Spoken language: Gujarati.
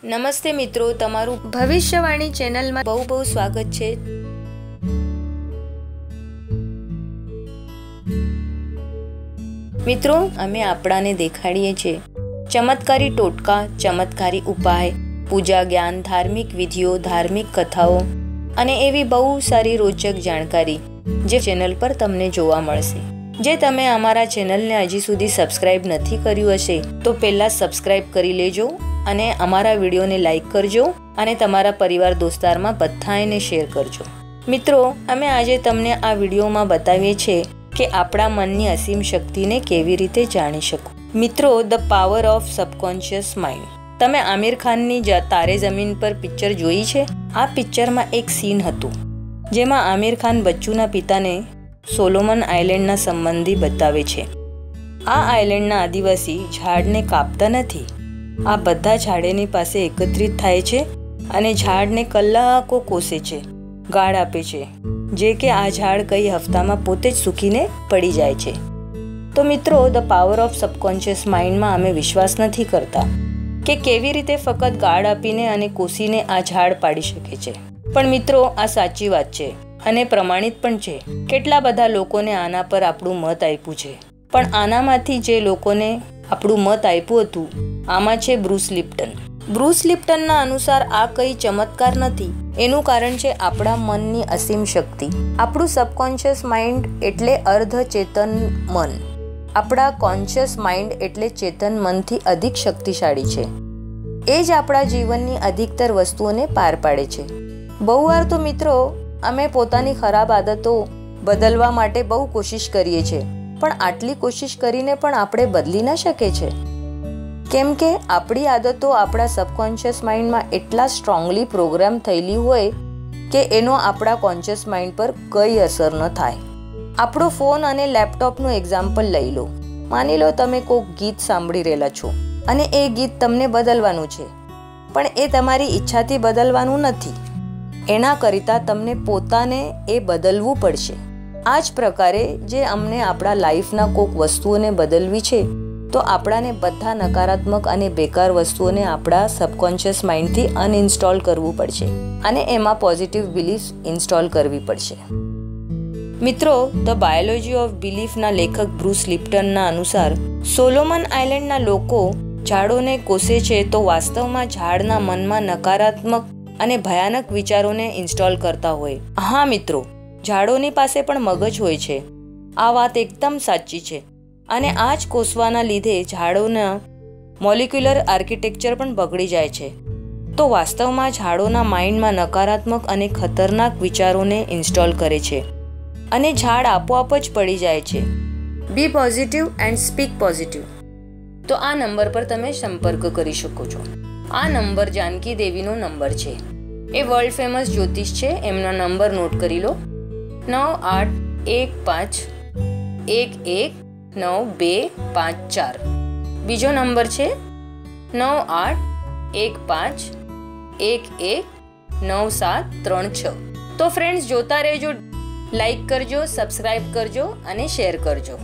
નમસ્તે મિત્રો, તમારું ભવિષ્યવાણી ચેનલમાં બહુ બહુ સ્વાગત છે। મિત્રો, અમે આપણાને દેખાડીએ છીએ ચમત્કારી ટોટકા, ચમત્કારી ઉપાય, પૂજા જ્ઞાન, ધાર્મિક વિધિઓ, ધાર્મિક કથાઓ અને એવી બહુ સારી રોચક જાણકારી જે ચેનલ પર તમને જોવા મળશે। જે તમે અમારા ચેનલને હજી સુધી સબસ્ક્રાઇબ નથી કર્યું હશે તો પહેલાં સબસ્ક્રાઇબ કરી લેજો અને અમારા વિડીયોને લાઈક કરજો અને તમારા પરિવાર દોસ્તારમાં બધાને શેર કરજો। મિત્રો, અમે આજે તમને આ વિડીયોમાં બતાવીએ છીએ કે આપણા મનની અસીમ શક્તિને કેવી રીતે જાણી શકો। મિત્રો, the power of subconscious mind. તમે આમિર ખાનની તારે ઝમીન પર પિક્ચર જોઈ છે? આ પિક્ચરમાં એક સીન હતું જેમાં આમિર ખાન બચ્ચુના પિતાને સોલોમન આઇલેન્ડના સંબંધી બતાવે છે। આ આઇલેન્ડના આદિવાસી ઝાડને કાપતા નથી, આ બધા ઝાડની પાસે એકત્રિત થાય છે અને ઝાડને કલાકો કોસે છે, ગાળ આપે છે, જે કે આ ઝાડ કઈ હપ્તામાં પોતે જ સૂકીને પડી જાય છે। તો મિત્રો, ધ પાવર ઓફ સબકોન્શિયસ માઇન્ડમાં અમે વિશ્વાસ નથી કરતા કે કેવી રીતે ફક્ત ગાળ આપીને અને કોસીને આ ઝાડ પાડી શકે છે, પણ મિત્રો આ સાચી વાત છે અને પ્રમાણિત પણ છે। કેટલા બધા લોકોને આના પર આપણું મત આપ્યું છે, પણ આનામાંથી જે લોકોને આપણું મત આપ્યું હતું આમાં છે બ્રુસ લિપ્ટન। બ્રુસ લિપ્ટનના અનુસાર આ કઈ ચમત્કાર નથી, એનું કારણ છે આપણા મનની અસીમ શક્તિ। આપણું સબકોન્શિયસ માઇન્ડ એટલે અર્ધચેતન મન, આપણા કોન્શિયસ માઇન્ડ એટલે ચેતન મનથી અધિક શક્તિશાળી છે। એ જ આપણા જીવનની અધિકતર વસ્તુઓને પાર પાડે છે। બહુ વાર તો મિત્રો અમે પોતાની ખરાબ આદતો બદલવા માટે બહુ કોશિશ કરીએ છીએ, પણ આટલી કોશિશ કરીને પણ આપણે બદલી ન શકીએ છીએ, કેમ કે આપણી આદતો આપણા સબકોન્શિયસ માઇન્ડમાં એટલા સ્ટ્રોંગલી પ્રોગ્રામ થયેલી હોય કે એનો આપણા કોન્શિયસ માઇન્ડ પર કઈ અસર ન થાય। આપણો ફોન અને લેપટોપનું એક્ઝામ્પલ લઈ લો। માની લો તમે કોઈક ગીત સાંભળી રહેલા છો અને એ ગીત તમને બદલવાનું છે, પણ એ તમારી ઈચ્છાથી બદલવાનું નથી, એના કરતાં તમને પોતાને એ બદલવું પડશે। આ જ પ્રકારે જે અમને આપણા લાઈફના કોઈક વસ્તુઓને બદલવી છે તો આપણાને બધા નકારાત્મક અને બેકાર વસ્તુઓને આપણા સબકોન્શિયસ માઇન્ડથી અનઇન્સ્ટોલ કરવું પડશે અને એમાં પોઝિટિવ બિલીફ ઇન્સ્ટોલ કરવી પડશે। મિત્રો, ધ બાયોલોજી ઓફ બિલીફના લેખક બ્રુસ લિપ્ટનના અનુસાર સોલોમન આઇલેન્ડના લોકો ઝાડોને કોસે છે તો વાસ્તવમાં ઝાડના મનમાં નકારાત્મક અને ભયાનક વિચારોને ઇન્સ્ટોલ કરતા હોય। હા મિત્રો, ઝાડોની પાસે પણ મગજ હોય છે, આ વાત એકદમ સાચી છે, અને આ જ કોસવાના લીધે ઝાડોના મોલિક્યુલર આર્કિટેક્ચર પણ બગડી જાય છે। તો વાસ્તવમાં ઝાડોના માઇન્ડમાં નકારાત્મક અને ખતરનાક વિચારોને ઇન્સ્ટોલ કરે છે અને ઝાડ આપોઆપ જ પડી જાય છે। B positive and speak positive. તો આ નંબર પર તમે સંપર્ક કરી શકો છો। આ નંબર જાનકી દેવીનો નંબર છે, એ વર્લ્ડ ફેમસ જ્યોતિષ છે, એમનો નંબર નોટ કરી લો, 9815119254। બીજો નંબર છે 9815119736। તો ફ્રેન્ડ્સ, જોતા રહેજો, લાઈક કરજો, સબસ્ક્રાઇબ કરજો અને શેર કરજો।